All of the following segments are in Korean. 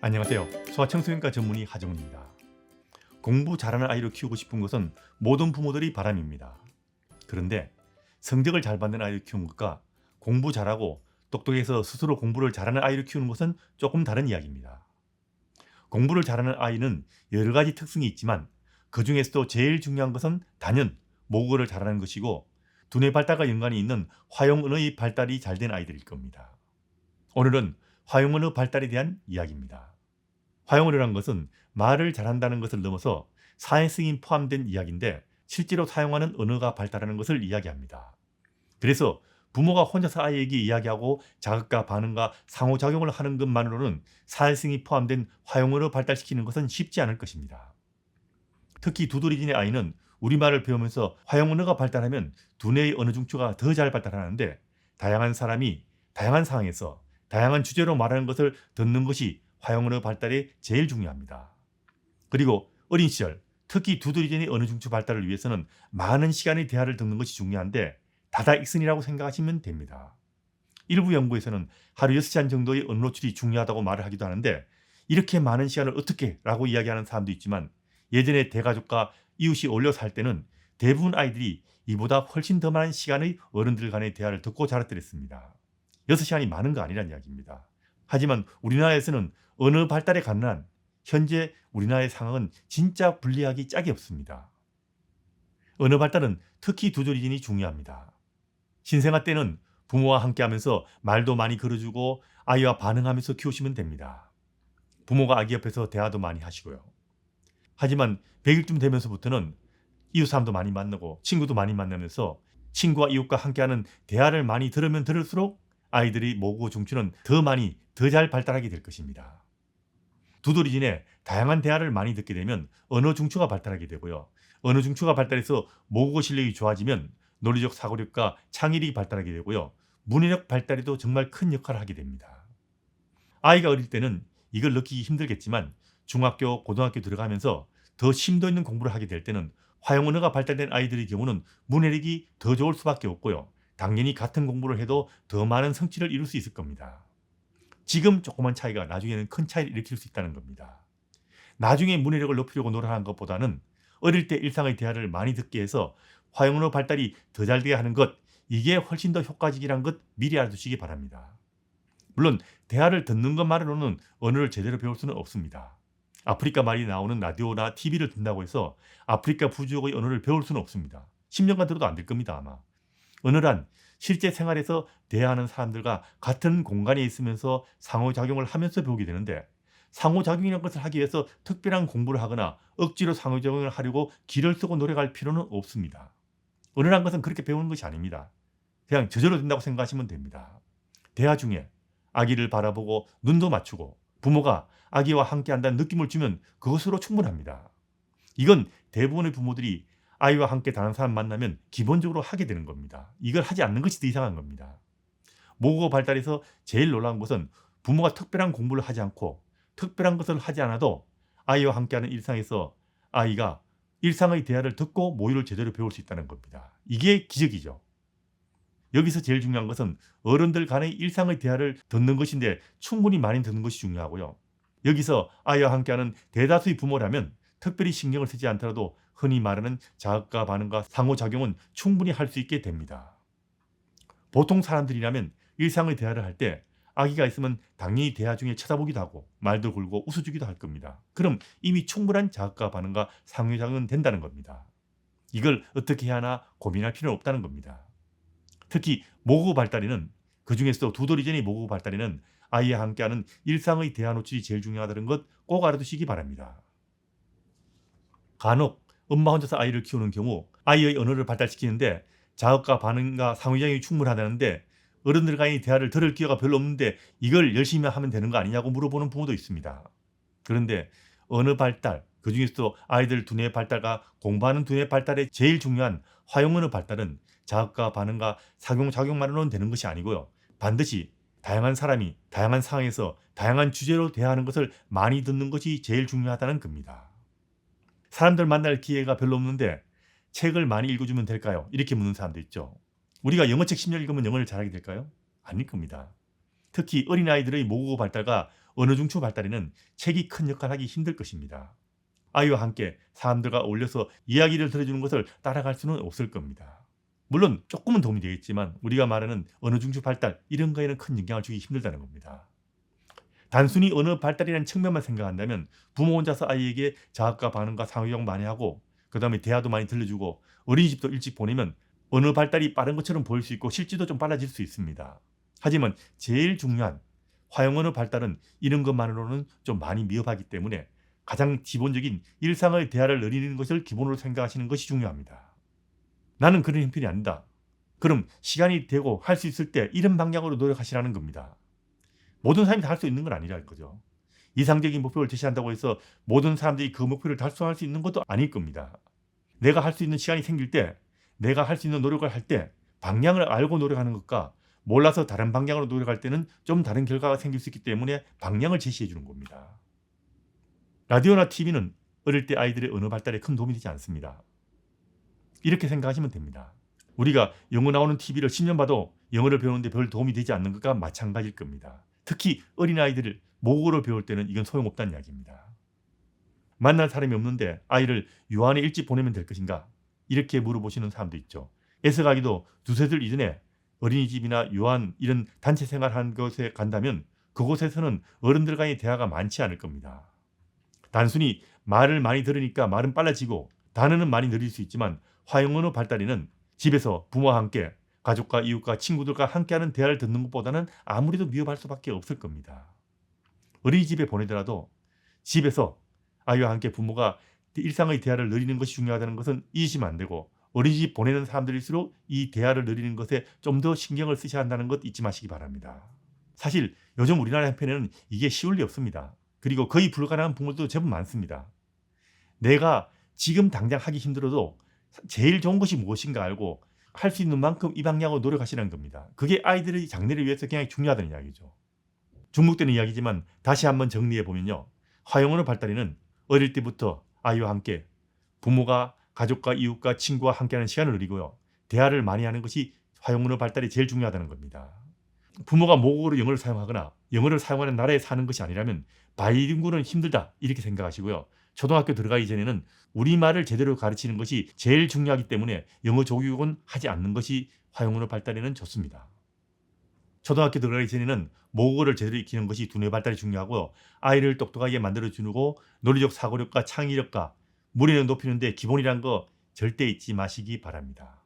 안녕하세요. 소아청소년과 전문의 하정우입니다. 공부 잘하는 아이를 키우고 싶은 것은 모든 부모들의 바람입니다. 그런데 성적을 잘 받는 아이를 키우는 것과 공부 잘하고 똑똑해서 스스로 공부를 잘하는 아이를 키우는 것은 조금 다른 이야기입니다. 공부를 잘하는 아이는 여러 가지 특성이 있지만 그 중에서도 제일 중요한 것은 단연 모국어를 잘하는 것이고 두뇌 발달과 연관이 있는 화용 언어의 발달이 잘 된 아이들일 겁니다. 오늘은 화용 언어 발달에 대한 이야기입니다. 화용어라는 것은 말을 잘한다는 것을 넘어서 사회성이 포함된 이야기인데 실제로 사용하는 언어가 발달하는 것을 이야기합니다. 그래서 부모가 혼자서 아이에게 이야기하고 자극과 반응과 상호작용을 하는 것만으로는 사회성이 포함된 화용어를 발달시키는 것은 쉽지 않을 것입니다. 특히 두드러진의 아이는 우리말을 배우면서 화용언어가 발달하면 두뇌의 언어 중추가 더 잘 발달하는데 다양한 사람이 다양한 상황에서 다양한 주제로 말하는 것을 듣는 것이 화용언어 발달에 제일 중요합니다. 그리고 어린 시절, 특히 두드러진의 언어 중추 발달을 위해서는 많은 시간의 대화를 듣는 것이 중요한데 다다익선이라고 생각하시면 됩니다. 일부 연구에서는 하루 6시간 정도의 언어 노출이 중요하다고 말을 하기도 하는데 이렇게 많은 시간을 어떻게 라고 이야기하는 사람도 있지만 예전에 대가족과 이웃이 어울려 살 때는 대부분 아이들이 이보다 훨씬 더 많은 시간의 어른들 간의 대화를 듣고 자랐더랬습니다. 6시간이 많은 거 아니란 이야기입니다. 하지만 우리나라에서는 언어 발달에 관한 현재 우리나라의 상황은 진짜 불리하기 짝이 없습니다. 언어 발달은 특히 두드러진이 중요합니다. 신생아 때는 부모와 함께하면서 말도 많이 걸어주고 아이와 반응하면서 키우시면 됩니다. 부모가 아기 옆에서 대화도 많이 하시고요. 하지만 100일쯤 되면서부터는 이웃 사람도 많이 만나고 친구도 많이 만나면서 친구와 이웃과 함께하는 대화를 많이 들으면 들을수록 아이들이 모국어 중추는 더 잘 발달하게 될 것입니다. 두드러진에 다양한 대화를 많이 듣게 되면 언어 중추가 발달하게 되고요. 언어 중추가 발달해서 모국어 실력이 좋아지면 논리적 사고력과 창의력이 발달하게 되고요. 문해력 발달에도 정말 큰 역할을 하게 됩니다. 아이가 어릴 때는 이걸 느끼기 힘들겠지만 중학교, 고등학교 들어가면서 더 심도 있는 공부를 하게 될 때는 화용 언어가 발달된 아이들의 경우는 문해력이 더 좋을 수밖에 없고요. 당연히 같은 공부를 해도 더 많은 성취를 이룰 수 있을 겁니다. 지금 조그만 차이가 나중에는 큰 차이를 일으킬 수 있다는 겁니다. 나중에 문해력을 높이려고 노력하는 것보다는 어릴 때 일상의 대화를 많이 듣게 해서 화용 언어 발달이 더 잘 되게 하는 것, 이게 훨씬 더 효과적이라는 것 미리 알아두시기 바랍니다. 물론 대화를 듣는 것만으로는 언어를 제대로 배울 수는 없습니다. 아프리카 말이 나오는 라디오나 TV를 듣는다고 해서 아프리카 부족의 언어를 배울 수는 없습니다. 10년간 들어도 안 될 겁니다, 아마. 언어란 실제 생활에서 대화하는 사람들과 같은 공간에 있으면서 상호작용을 하면서 배우게 되는데 상호작용이라는 것을 하기 위해서 특별한 공부를 하거나 억지로 상호작용을 하려고 기를 쓰고 노력할 필요는 없습니다. 언어란 것은 그렇게 배우는 것이 아닙니다. 그냥 저절로 된다고 생각하시면 됩니다. 대화 중에 아기를 바라보고 눈도 맞추고 부모가 아기와 함께한다는 느낌을 주면 그것으로 충분합니다. 이건 대부분의 부모들이 아이와 함께 다른 사람 만나면 기본적으로 하게 되는 겁니다. 이걸 하지 않는 것이 더 이상한 겁니다. 모국어 발달에서 제일 놀라운 것은 부모가 특별한 공부를 하지 않고 특별한 것을 하지 않아도 아이와 함께하는 일상에서 아이가 일상의 대화를 듣고 모의를 제대로 배울 수 있다는 겁니다. 이게 기적이죠. 여기서 제일 중요한 것은 어른들 간의 일상의 대화를 듣는 것인데 충분히 많이 듣는 것이 중요하고요. 여기서 아이와 함께하는 대다수의 부모라면 특별히 신경을 쓰지 않더라도 흔히 말하는 자극과 반응과 상호작용은 충분히 할 수 있게 됩니다. 보통 사람들이라면 일상의 대화를 할 때 아기가 있으면 당연히 대화 중에 쳐다보기도 하고 말도 걸고 웃어주기도 할 겁니다. 그럼 이미 충분한 자극과 반응과 상호작용은 된다는 겁니다. 이걸 어떻게 해야 하나 고민할 필요는 없다는 겁니다. 특히 모국어 발달에는 그중에서도 두드러진의 모국어 발달에는 아이와 함께하는 일상의 대화 노출이 제일 중요하다는 것 꼭 알아두시기 바랍니다. 간혹 엄마 혼자서 아이를 키우는 경우 아이의 언어를 발달시키는데 자극과 반응과 상호작용이 충분하다는데 어른들과의 대화를 들을 기회가 별로 없는데 이걸 열심히 하면 되는 거 아니냐고 물어보는 부모도 있습니다. 그런데 언어 발달, 그중에서도 아이들 두뇌 발달과 공부하는 두뇌 발달에 제일 중요한 화용 언어 발달은 자극과 반응과 상호작용만으로는 되는 것이 아니고요. 반드시 다양한 사람이 다양한 상황에서 다양한 주제로 대화하는 것을 많이 듣는 것이 제일 중요하다는 겁니다. 사람들 만날 기회가 별로 없는데 책을 많이 읽어주면 될까요? 이렇게 묻는 사람도 있죠. 우리가 영어책 10년 읽으면 영어를 잘하게 될까요? 아닐 겁니다. 특히 어린아이들의 모국어 발달과 언어 중추 발달에는 책이 큰 역할을 하기 힘들 것입니다. 아이와 함께 사람들과 어울려서 이야기를 들어주는 것을 따라갈 수는 없을 겁니다. 물론 조금은 도움이 되겠지만 우리가 말하는 언어 중추 발달 이런 거에는 큰 영향을 주기 힘들다는 겁니다. 단순히 언어 발달이라는 측면만 생각한다면 부모 혼자서 아이에게 자학과 반응과 상호작용 많이 하고 그 다음에 대화도 많이 들려주고 어린이집도 일찍 보내면 언어 발달이 빠른 것처럼 보일 수 있고 실제도 좀 빨라질 수 있습니다. 하지만 제일 중요한 화형 언어 발달은 이런 것만으로는 좀 많이 미흡하기 때문에 가장 기본적인 일상의 대화를 늘리는 것을 기본으로 생각하시는 것이 중요합니다. 나는 그런 형편이 아니다. 그럼 시간이 되고 할 수 있을 때 이런 방향으로 노력하시라는 겁니다. 모든 사람이 다 할 수 있는 건 아니라 거죠. 이상적인 목표를 제시한다고 해서 모든 사람들이 그 목표를 달성할 수 있는 것도 아닐 겁니다. 내가 할 수 있는 시간이 생길 때, 내가 할 수 있는 노력을 할 때 방향을 알고 노력하는 것과 몰라서 다른 방향으로 노력할 때는 좀 다른 결과가 생길 수 있기 때문에 방향을 제시해 주는 겁니다. 라디오나 TV는 어릴 때 아이들의 언어 발달에 큰 도움이 되지 않습니다. 이렇게 생각하시면 됩니다. 우리가 영어 나오는 TV를 10년 봐도 영어를 배우는데 별 도움이 되지 않는 것과 마찬가지일 겁니다. 특히 어린아이들을 모국어를 배울 때는 이건 소용없다는 이야기입니다. 만날 사람이 없는데 아이를 유아원에 일찍 보내면 될 것인가? 이렇게 물어보시는 사람도 있죠. 애석하기도 두세 살 이전에 어린이집이나 유아원 이런 단체 생활하는 곳에 간다면 그곳에서는 어른들과의 대화가 많지 않을 겁니다. 단순히 말을 많이 들으니까 말은 빨라지고 단어는 많이 늘릴 수 있지만 화형 언어 발달에는 집에서 부모와 함께 가족과 이웃과 친구들과 함께하는 대화를 듣는 것보다는 아무래도 미흡할 수밖에 없을 겁니다. 어린이집에 보내더라도 집에서 아이와 함께 부모가 일상의 대화를 늘리는 것이 중요하다는 것은 잊으시면 안 되고 어린이집 보내는 사람들일수록 이 대화를 늘리는 것에 좀 더 신경을 쓰셔야 한다는 것 잊지 마시기 바랍니다. 사실 요즘 우리나라 한편에는 이게 쉬울 리 없습니다. 그리고 거의 불가능한 부모들도 제법 많습니다. 내가 지금 당장 하기 힘들어도 제일 좋은 것이 무엇인가 알고 할 수 있는 만큼 이 방향으로 노력하시라는 겁니다. 그게 아이들의 장래를 위해서 굉장히 중요하다는 이야기죠. 중복되는 이야기지만 다시 한번 정리해 보면요. 화형 언어 발달에는 어릴 때부터 아이와 함께 부모가 가족과 이웃과 친구와 함께하는 시간을 누리고요. 대화를 많이 하는 것이 화형 언어 발달이 제일 중요하다는 겁니다. 부모가 모국어로 영어를 사용하거나 영어를 사용하는 나라에 사는 것이 아니라면 바이링구는 힘들다 이렇게 생각하시고요. 초등학교 들어가기 전에는 우리말을 제대로 가르치는 것이 제일 중요하기 때문에 영어 조교육은 하지 않는 것이 화형 언어 발달에는 좋습니다. 초등학교 들어가기 전에는 모국어를 제대로 익히는 것이 두뇌 발달이 중요하고 아이를 똑똑하게 만들어주고 논리적 사고력과 창의력과 문해력 높이는 데 기본이란 거 절대 잊지 마시기 바랍니다.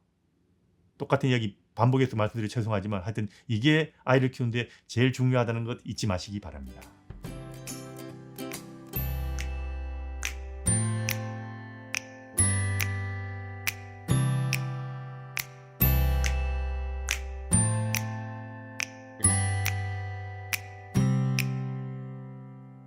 똑같은 이야기 반복해서 말씀드려 죄송하지만 하여튼 이게 아이를 키우는데 제일 중요하다는 것 잊지 마시기 바랍니다.